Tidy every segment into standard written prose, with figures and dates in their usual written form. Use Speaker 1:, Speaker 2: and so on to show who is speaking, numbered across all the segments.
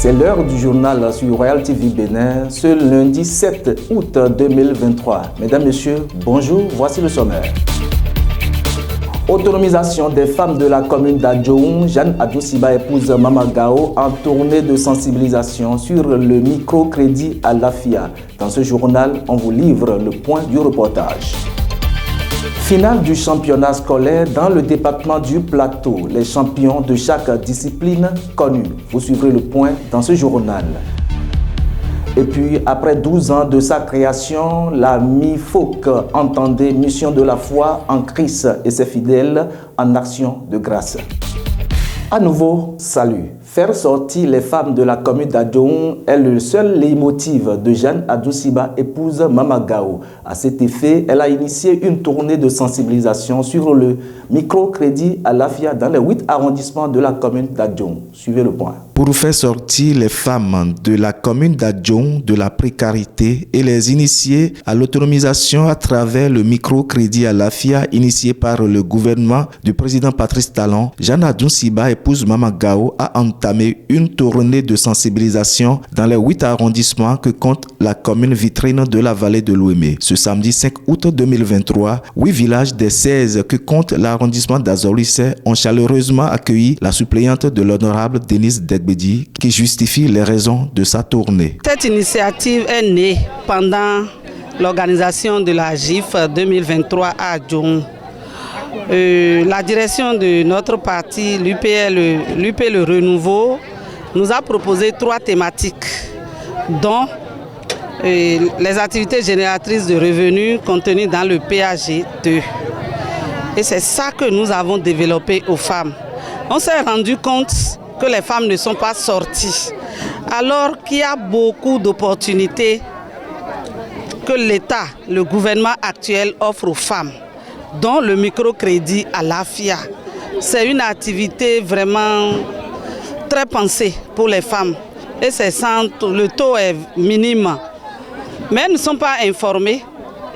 Speaker 1: C'est l'heure du journal sur Royal TV Bénin, ce lundi 7 août 2023. Mesdames, Messieurs, bonjour, voici le sommaire. Autonomisation des femmes de la commune d'Adjoum, Jeanne Adoussiba épouse Mama Gao en tournée de sensibilisation sur le microcrédit à l'AFIA. Dans ce journal, on vous livre le point du reportage. Finale du championnat scolaire dans le département du Plateau. Les champions de chaque discipline connue. Vous suivrez le point dans ce journal. Et puis, après 12 ans de sa création, la MIFOC entendait Mission de la foi en Christ et ses fidèles en action de grâce. À nouveau, salut. Faire sortir les femmes de la commune d'Adjoum est le seul leitmotiv de Jeanne Adoussiba, épouse Mama Gao. À cet effet, elle a initié une tournée de sensibilisation sur le microcrédit à l'AFIA dans les 8 arrondissements de la commune d'Adjoum. Suivez le point.
Speaker 2: Pour faire sortir les femmes de la commune d'Adjoum de la précarité et les initier à l'autonomisation à travers le microcrédit à l'AFIA initié par le gouvernement du président Patrice Talon, Jeanne Adoussiba, épouse Mama Gao, a entamé une tournée de sensibilisation dans les 8 arrondissements que compte la commune vitrine de la vallée de l'Ouémé. Ce samedi 5 août 2023, 8 villages des 16 que compte l'arrondissement d'Azorissé ont chaleureusement accueilli la suppléante de l'honorable Denise Degbedi qui justifie les raisons de sa tournée.
Speaker 3: Cette initiative est née pendant l'organisation de la GIF 2023 à Adjoum. La direction de notre parti, l'UP Le Renouveau, nous a proposé 3 thématiques, dont les activités génératrices de revenus contenues dans le PAG 2. Et c'est ça que nous avons développé aux femmes. On s'est rendu compte que les femmes ne sont pas sorties, alors qu'il y a beaucoup d'opportunités que l'État, le gouvernement actuel offre aux femmes, dont le microcrédit à l'AFIA. C'est une activité vraiment très pensée pour les femmes et le taux est minime. Mais elles ne sont pas informées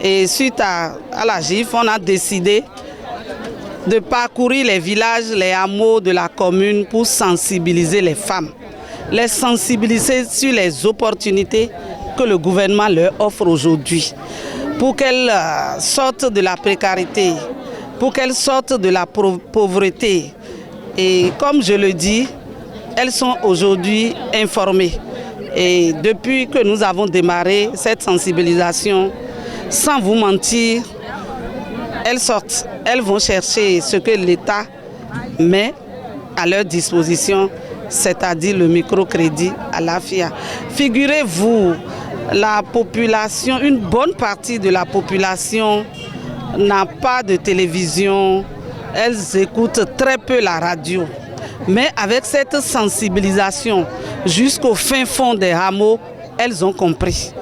Speaker 3: et suite à la GIF, on a décidé de parcourir les villages, les hameaux de la commune pour sensibiliser les femmes. Les sensibiliser sur les opportunités que le gouvernement leur offre aujourd'hui pour qu'elles sortent de la précarité, pour qu'elles sortent de la pauvreté. Et comme je le dis, elles sont aujourd'hui informées. Et depuis que nous avons démarré cette sensibilisation, sans vous mentir, elles sortent, elles vont chercher ce que l'État met à leur disposition, c'est-à-dire le microcrédit à l'AFIA. Figurez-vous, la population, une bonne partie de la population n'a pas de télévision, elles écoutent très peu la radio. Mais avec cette sensibilisation jusqu'au fin fond des hameaux, elles ont compris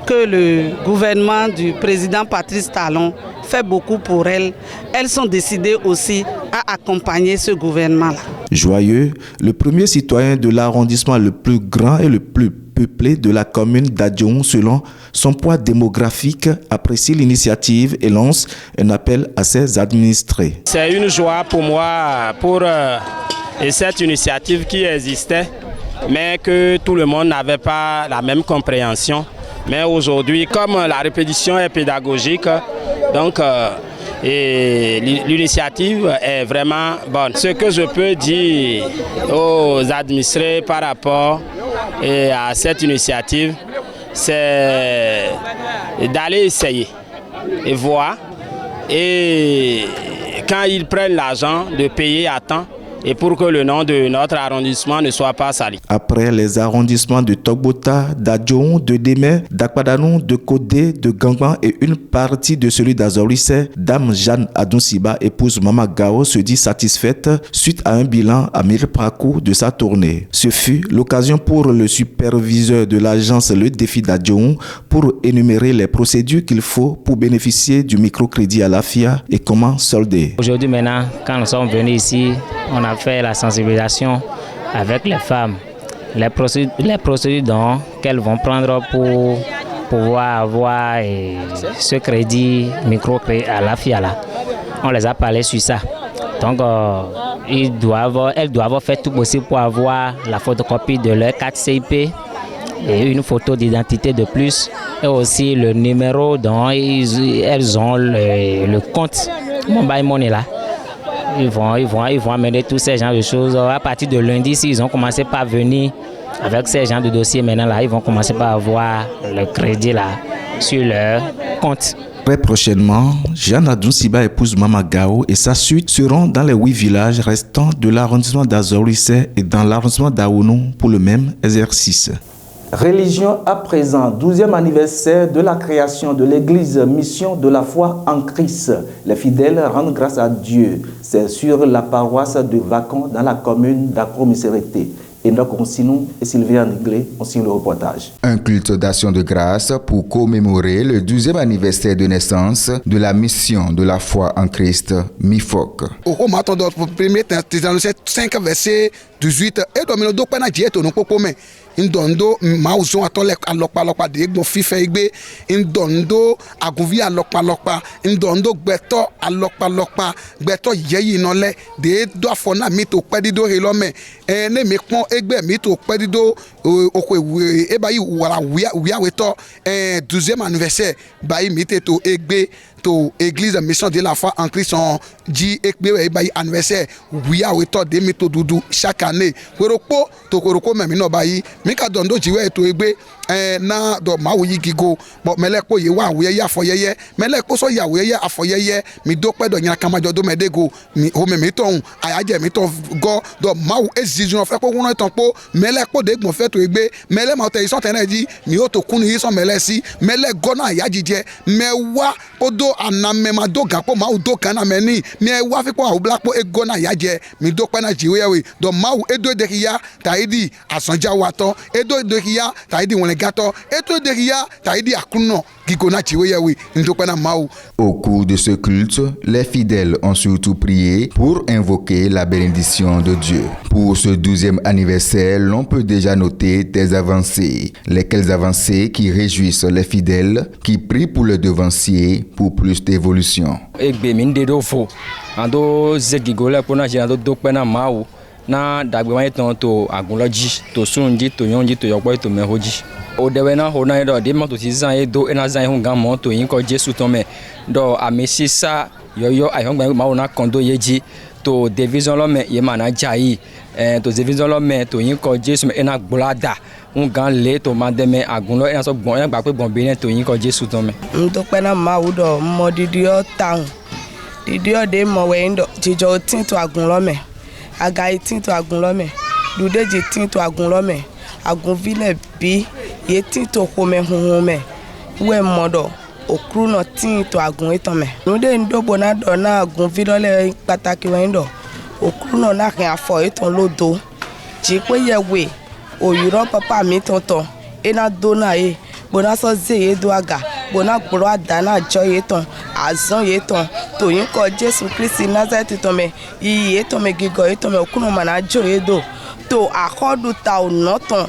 Speaker 3: que le gouvernement du président Patrice Talon fait beaucoup pour elles. Elles sont décidées aussi à accompagner ce gouvernement-là.
Speaker 2: Joyeux, le premier citoyen de l'arrondissement le plus grand et le plus peuplé de la commune d'Adjoum selon son poids démographique, apprécie l'initiative et lance un appel à ses administrés.
Speaker 4: C'est une joie pour moi pour cette initiative qui existait, mais que tout le monde n'avait pas la même compréhension. Mais aujourd'hui, comme la répétition est pédagogique, donc l'initiative est vraiment bonne. Ce que je peux dire aux administrés par rapport à cette initiative, c'est d'aller essayer et voir. Et quand ils prennent l'argent, de payer à temps. Et pour que le nom de notre arrondissement ne soit pas sali.
Speaker 2: Après les arrondissements de Togbota, d'Adjoum, de Démé, d'Akpadanou, de Kodé, de Gangban et une partie de celui d'Azorissé, Dame Jeanne Adoussiba, épouse Mama Gao, se dit satisfaite suite à un bilan à mi-parcours de sa tournée. Ce fut l'occasion pour le superviseur de l'agence Le Défi d'Adjoum pour énumérer les procédures qu'il faut pour bénéficier du microcrédit à l'AFIA et comment solder.
Speaker 5: Aujourd'hui maintenant, quand nous sommes venus ici, on a fait la sensibilisation avec les femmes, les procédures qu'elles vont prendre pour pouvoir avoir ce crédit, microcrédit à l'AFIA là. On les a parlé sur ça. Donc elles doivent faire tout possible pour avoir la photocopie de leur carte CIP et une photo d'identité de plus et aussi le numéro dont elles ont le compte Mobile Money là. Ils vont amener tous ces genres de choses. À partir de lundi, s'ils ont commencé par venir avec ces genres de dossiers, maintenant là, ils vont commencer par avoir le crédit là sur leur compte.
Speaker 2: Très prochainement, Jeanne Adousiba épouse Mama Gao et sa suite seront dans les 8 villages restants de l'arrondissement d'Azorissé et dans l'arrondissement d'Aounou pour le même exercice.
Speaker 1: Religion à présent, 12e anniversaire de la création de l'église Mission de la foi en Christ. Les fidèles rendent grâce à Dieu. C'est sur la paroisse de Vacon dans la commune d'Acro-Misérité. Enoch Onsinou et Sylvia Niglé ont signé le reportage.
Speaker 6: Un culte d'action de grâce pour commémorer le 12e anniversaire de naissance de la mission de la foi en Christ, MIFOC.
Speaker 7: Au matin de 1er Thessaloniciens 5 verset 18 et domino do pena dieto no popome indondo mauzon atole alokpa de gbon fife igbe indondo agunvi alokpa indondo gbeto alokpa gbeto yeyi nole de do afona mi to pedido helome ne mi pon egbe mi to pedido oko e bayi wala wiya weto 12e anniversaire bayi mi te to egbe to église mission de la foi en Christ on dit ekbe bayi anniversaire wiya weto de mi to dudu chaque année koroko to koroko me mi no bayi mi ka dondo jiwe to egbe na do mawuyi gigo bo mele ko ye wa awuyeye afoyeye mele ko so ya awuyeye afoyeye mi do pe do yin kamajo do medego mi o me mi ton ayaje mi ton go do mawu eziju fe ko won ton po mele ko de gbon fe to egbe mele ma te ison tene di mi o to kunu ison mele si mele go na ayajije mewa podo aname ma do gan po mawu do kan na meni mi e wa fi po awu black po ego na ayaje mi do pe na jiwe we do mawu edo de kiya taidi asanja wa ton edo de kiya taidi won gato eto de ria taidi akuno gigona chiweyewe ndopena mau.
Speaker 6: Au cours de ce culte, les fidèles ont surtout prié pour invoquer la bénédiction de Dieu. Pour ce 12e anniversaire, l'on peut déjà noter des avancées. Lesquelles avancées qui réjouissent les fidèles, qui prient pour le devancier pour plus d'évolution.
Speaker 8: Na dagbe ton to agunloji to sunji to yonji to yopo to mehoji o dewe na ho na do de mo to ti zan e do ena zan hun gan mo to yin ko Jesu ton me do amesisa yoyo ayon gba ma na kondo yeji to division lo me ye ma na jai to division lo me to yin ko Jesu me ena gbolada un gan le to ma de me agunlo ena so gbon ena gba pe gbon bi to yin ko Jesu ton me
Speaker 3: ndo pe na ma wo do mo didio town didio de mo we ndo jijo tin to agunlo me agayi tinto agunlome dudeji tinto agunlome agunvile bi ye tinto home hunhume we modo okruno tinto agun itome nude ndobo na do na agunvilole pataki wendo okruno na kan afo iton lodo ji pe yewe oyuro papa mi tonton ena do na e bona so ze ye do aga bona gboro adana jo ye ton azan ye ton to yin ko Jesu Kristi Nazareth to me iye to me gigo to me okunu mana jo ye do to akodu ta onoton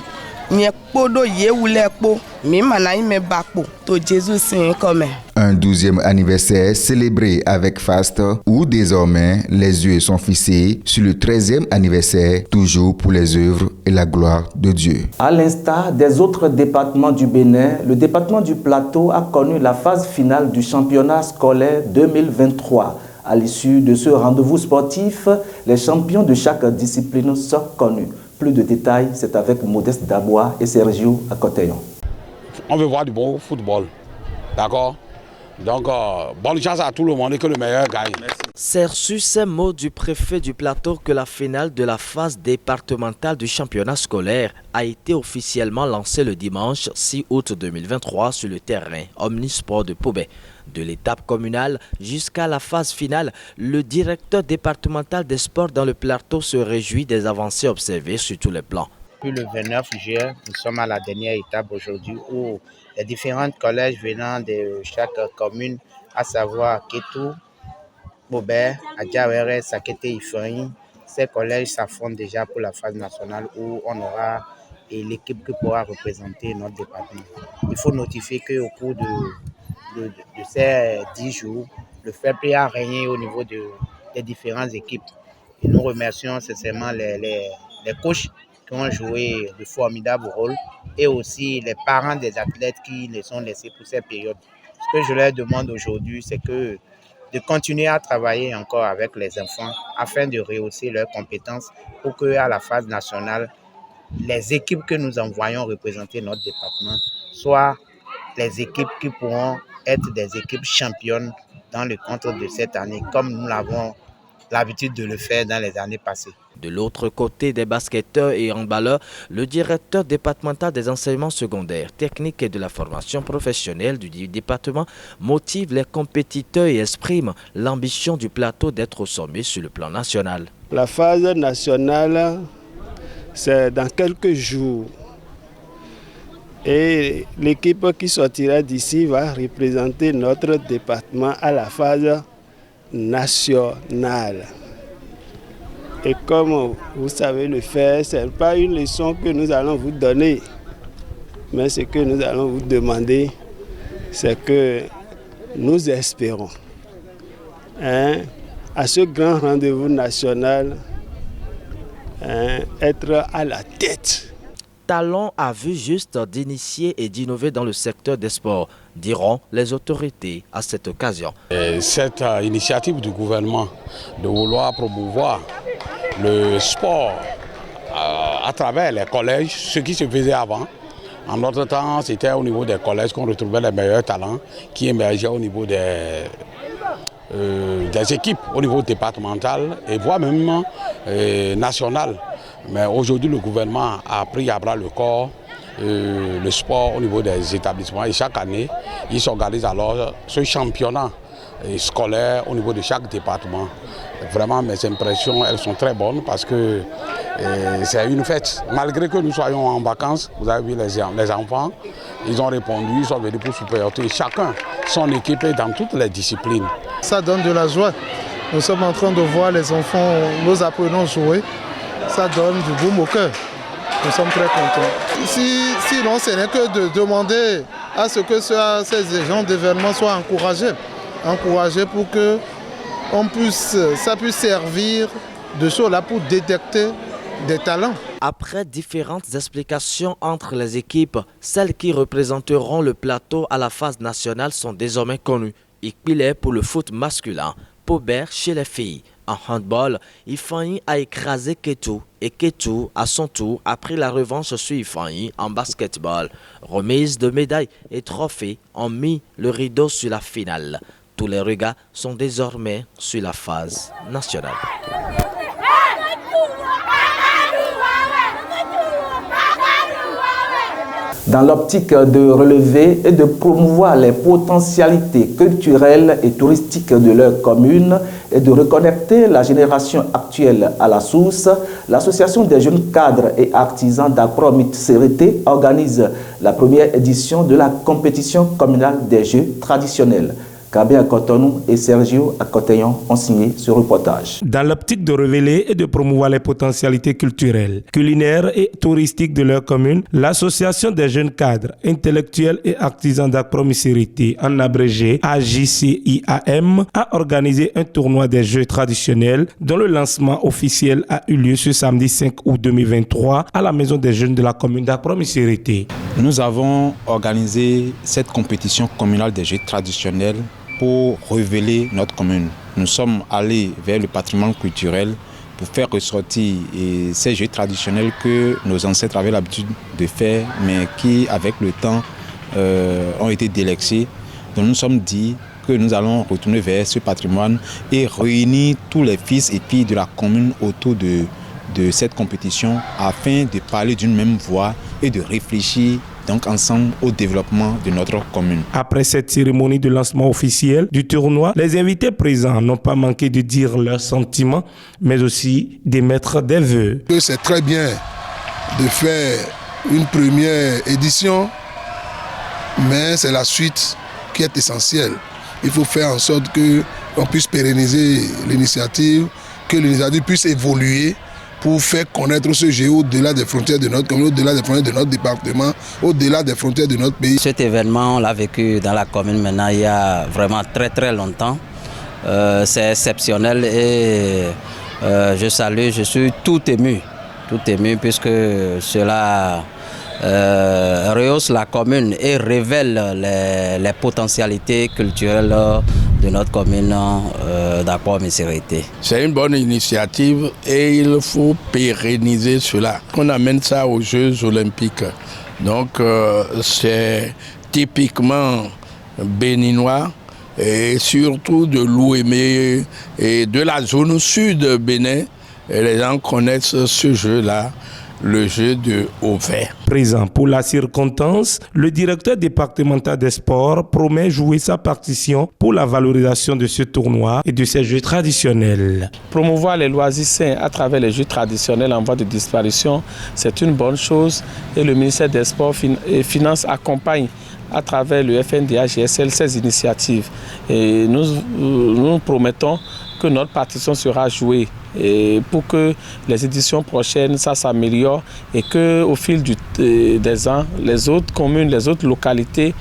Speaker 3: mi podo ye wule po mi mana ime bakpo to Jésus sin comme.
Speaker 6: Un 12e anniversaire célébré avec faste où désormais les yeux sont fixés sur le 13e anniversaire, toujours pour les œuvres et la gloire de Dieu.
Speaker 1: À l'instar des autres départements du Bénin, le département du Plateau a connu la phase finale du championnat scolaire 2023. À l'issue de ce rendez-vous sportif, les champions de chaque discipline sont connus. Plus de détails, c'est avec Modeste Dabois et Sergio Akoteyon.
Speaker 9: On veut voir du bon football, d'accord? Donc, bonne chance à tout le monde et que le meilleur gagne.
Speaker 10: C'est sur ces mots du préfet du Plateau que la finale de la phase départementale du championnat scolaire a été officiellement lancée le dimanche 6 août 2023 sur le terrain Omnisport de Pobé. De l'étape communale jusqu'à la phase finale, le directeur départemental des sports dans le Plateau se réjouit des avancées observées sur tous les plans.
Speaker 11: Depuis le 29 juillet, nous sommes à la dernière étape aujourd'hui où les différents collèges venant de chaque commune, à savoir Kétou, Bobé, Adjawere, Sakete, Ifeanyi, ces collèges s'affrontent déjà pour la phase nationale où on aura l'équipe qui pourra représenter notre département. Il faut notifier qu'au cours de ces 10 jours, le fair play a régné au niveau des différentes équipes. Et nous remercions sincèrement les coachs qui ont joué de formidables rôles et aussi les parents des athlètes qui les ont laissés pour cette période. Ce que je leur demande aujourd'hui, c'est de continuer à travailler encore avec les enfants afin de rehausser leurs compétences pour qu'à la phase nationale, les équipes que nous envoyons représenter notre département soient les équipes qui pourront être des équipes championnes dans le cadre de cette année, comme nous l'avons l'habitude de le faire dans les années passées.
Speaker 10: De l'autre côté des basketteurs et handballeurs, le directeur départemental des enseignements secondaires, techniques et de la formation professionnelle du département motive les compétiteurs et exprime l'ambition du plateau d'être au sommet sur le plan national.
Speaker 12: La phase nationale, c'est dans quelques jours. Et l'équipe qui sortira d'ici va représenter notre département à la phase nationale. Et comme vous savez le faire, ce n'est pas une leçon que nous allons vous donner, mais ce que nous allons vous demander, c'est que nous espérons à ce grand rendez-vous national être à la tête.
Speaker 10: Talon a vu juste d'initier et d'innover dans le secteur des sports, diront les autorités à cette occasion.
Speaker 9: Cette initiative du gouvernement de vouloir promouvoir le sport à travers les collèges, ce qui se faisait avant. En notre temps, c'était au niveau des collèges qu'on retrouvait les meilleurs talents qui émergeaient au niveau des équipes, au niveau départemental et voire même national. Mais aujourd'hui, le gouvernement a pris à bras le corps le sport au niveau des établissements et chaque année, il s'organise alors ce championnat scolaire au niveau de chaque département. Vraiment, mes impressions, elles sont très bonnes parce que c'est une fête. Malgré que nous soyons en vacances, vous avez vu les enfants, ils ont répondu, ils sont venus pour supporter chacun son équipe dans toutes les disciplines.
Speaker 13: Ça donne de la joie. Nous sommes en train de voir les enfants, nous apprenons à jouer. Ça donne du baume au cœur. Nous sommes très contents. Sinon, ce n'est que de demander à ce que ces gens d'événements soient encouragés pour que ça puisse servir de choses là pour détecter des talents.
Speaker 10: Après différentes explications entre les équipes, celles qui représenteront le plateau à la phase nationale sont désormais connues. Ikpile pour le foot masculin, Paubert chez les filles. En handball, Ifeanyi a écrasé Ketu et Ketu, à son tour, a pris la revanche sur Ifeanyi en basketball. Remise de médailles et trophées ont mis le rideau sur la finale. Tous les regards sont désormais sur la phase nationale.
Speaker 1: Dans l'optique de relever et de promouvoir les potentialités culturelles et touristiques de leur commune et de reconnecter la génération actuelle à la source, l'Association des jeunes cadres et artisans d'Apromit-Sérité organise la première édition de la compétition communale des jeux traditionnels. Kabé Akotonou et Sergio Akoteyon ont signé ce reportage.
Speaker 14: Dans l'optique de révéler et de promouvoir les potentialités culturelles, culinaires et touristiques de leur commune, l'Association des jeunes cadres, intellectuels et artisans d'Apromit-Sérité, en abrégé AJCIAM, a organisé un tournoi des jeux traditionnels dont le lancement officiel a eu lieu ce samedi 5 août 2023 à la Maison des jeunes de la commune d'Apromit-Sérité.
Speaker 15: Nous avons organisé cette compétition communale des jeux traditionnels pour révéler notre commune. Nous sommes allés vers le patrimoine culturel pour faire ressortir ces jeux traditionnels que nos ancêtres avaient l'habitude de faire, mais qui, avec le temps, ont été délaissés. Donc nous nous sommes dit que nous allons retourner vers ce patrimoine et réunir tous les fils et filles de la commune autour de cette compétition afin de parler d'une même voix et de réfléchir donc ensemble au développement de notre commune.
Speaker 14: Après cette cérémonie de lancement officiel du tournoi, les invités présents n'ont pas manqué de dire leurs sentiments, mais aussi d'émettre des vœux.
Speaker 7: C'est très bien de faire une première édition, mais c'est la suite qui est essentielle. Il faut faire en sorte qu'on puisse pérenniser l'initiative, que l'initiative puisse évoluer pour faire connaître ce jeu au-delà des frontières de notre commune, au-delà des frontières de notre département, au-delà des frontières de notre pays.
Speaker 16: Cet événement, on l'a vécu dans la commune maintenant il y a vraiment très longtemps. C'est exceptionnel et je salue, je suis tout ému puisque cela rehausse la commune et révèle les potentialités culturelles de notre commune d'Akwa-Misirité.
Speaker 17: C'est une bonne initiative et il faut pérenniser cela. On amène ça aux Jeux Olympiques. Donc c'est typiquement béninois et surtout de l'Ouémé et de la zone sud de Bénin. Et les gens connaissent ce jeu-là, le jeu de Ovet.
Speaker 14: Présent pour la circonstance, le directeur départemental des sports promet jouer sa partition pour la valorisation de ce tournoi et de ces jeux traditionnels.
Speaker 18: Promouvoir les loisirs sains à travers les jeux traditionnels en voie de disparition, c'est une bonne chose et le ministère des Sports et Finances accompagne à travers le FNDH-GSL ces initiatives. Et nous promettons que notre partition sera jouée et pour que les éditions prochaines, ça s'améliore et qu'au fil des ans, les autres communes, les autres localités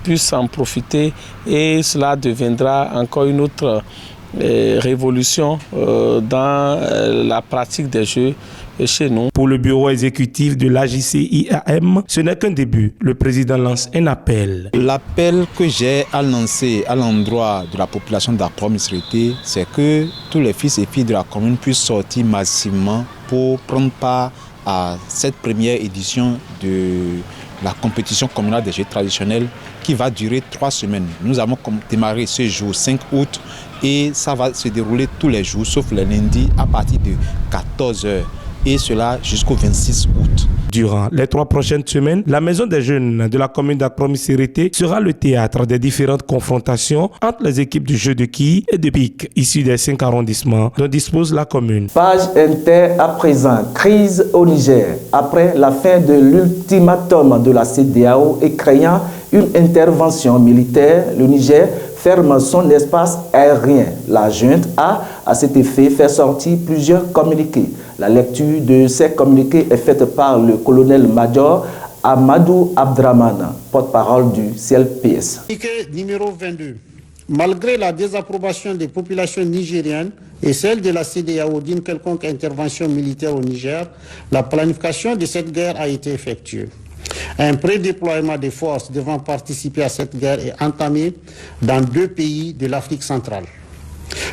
Speaker 18: puissent en profiter et cela deviendra encore une autre révolution dans la pratique des jeux chez nous.
Speaker 14: Pour le bureau exécutif de l'AJC-IAM, ce n'est qu'un début. Le président lance un appel.
Speaker 15: L'appel que j'ai à lancer à l'endroit de la population d'Akwa-Misirité, c'est que tous les fils et filles de la commune puissent sortir massivement pour prendre part à cette première édition de la compétition communale des jeux traditionnels qui va durer 3 semaines. Nous avons démarré ce jour 5 août et ça va se dérouler tous les jours sauf les lundis à partir de 14 h. Et cela jusqu'au 26 août.
Speaker 14: Durant les 3 prochaines semaines, la Maison des Jeunes de la commune d'Akwa-Misirité sera le théâtre des différentes confrontations entre les équipes du jeu de quilles et de pique issues des 5 arrondissements dont dispose la commune.
Speaker 1: Page Inter à présent. Crise au Niger. Après la fin de l'ultimatum de la CEDEAO et craignant une intervention militaire, le Niger ferme son espace aérien. La junte a, à cet effet, fait sortir plusieurs communiqués. La lecture de ces communiqués est faite par le colonel-major Amadou Abdraman, porte-parole du CLPS.
Speaker 19: Communiqué numéro 22. Malgré la désapprobation des populations nigériennes et celle de la CEDEAO d'une quelconque intervention militaire au Niger, la planification de cette guerre a été effectuée. Un prédéploiement des forces devant participer à cette guerre est entamé dans 2 pays de l'Afrique centrale.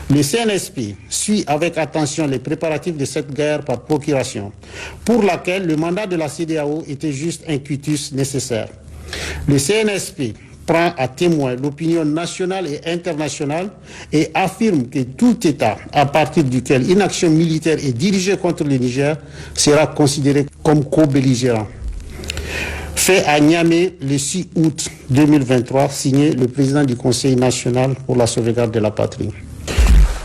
Speaker 19: Le CNSP suit avec attention les préparatifs de cette guerre par procuration, pour laquelle le mandat de la CEDEAO était juste un quitus nécessaire. Le CNSP prend à témoin l'opinion nationale et internationale et affirme que tout État à partir duquel une action militaire est dirigée contre le Niger sera considéré comme co-belligérant. Fait à Niamey le 6 août 2023, signé le président du Conseil national pour la sauvegarde de la patrie.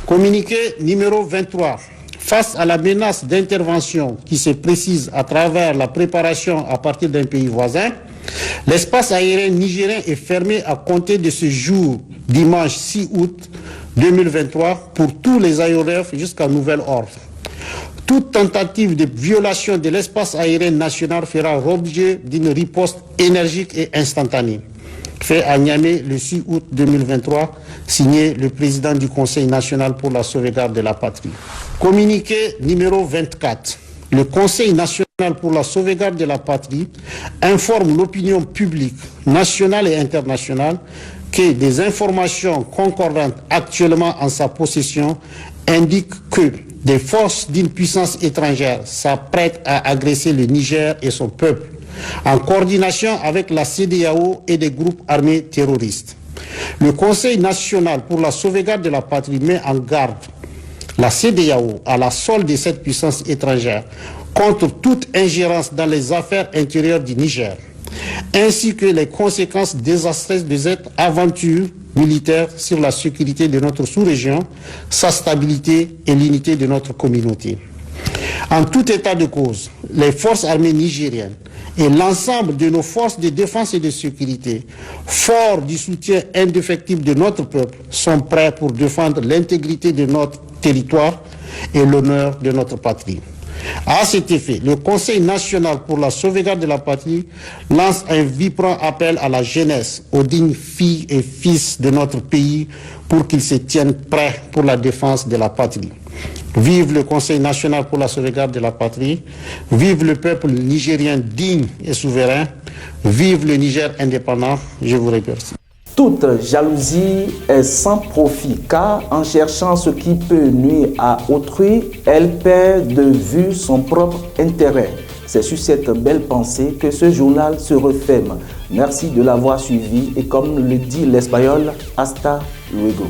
Speaker 19: Communiqué numéro 23. Face à la menace d'intervention qui se précise à travers la préparation à partir d'un pays voisin, l'espace aérien nigérien est fermé à compter de ce jour, dimanche 6 août 2023, pour tous les aéronefs jusqu'à nouvel ordre. Toute tentative de violation de l'espace aérien national fera l'objet d'une riposte énergique et instantanée. Fait à Niamey le 6 août 2023, signé le président du Conseil national pour la sauvegarde de la patrie. Communiqué numéro 24. Le Conseil national pour la sauvegarde de la patrie informe l'opinion publique nationale et internationale que des informations concordantes actuellement en sa possession indiquent que des forces d'une puissance étrangère s'apprêtent à agresser le Niger et son peuple, en coordination avec la CEDEAO et des groupes armés terroristes. Le Conseil national pour la sauvegarde de la patrie met en garde la CEDEAO à la solde de cette puissance étrangère contre toute ingérence dans les affaires intérieures du Niger, ainsi que les conséquences désastreuses de cette aventure militaire sur la sécurité de notre sous-région, sa stabilité et l'unité de notre communauté. En tout état de cause, les forces armées nigériennes et l'ensemble de nos forces de défense et de sécurité, forts du soutien indéfectible de notre peuple, sont prêts pour défendre l'intégrité de notre territoire et l'honneur de notre patrie. À cet effet, le Conseil national pour la sauvegarde de la patrie lance un vibrant appel à la jeunesse, aux dignes filles et fils de notre pays pour qu'ils se tiennent prêts pour la défense de la patrie. Vive le Conseil national pour la sauvegarde de la patrie, vive le peuple nigérien digne et souverain, vive le Niger indépendant. Je vous remercie.
Speaker 1: Toute jalousie est sans profit, car en cherchant ce qui peut nuire à autrui, elle perd de vue son propre intérêt. C'est sur cette belle pensée que ce journal se referme. Merci de l'avoir suivi et comme le dit l'espagnol, hasta luego.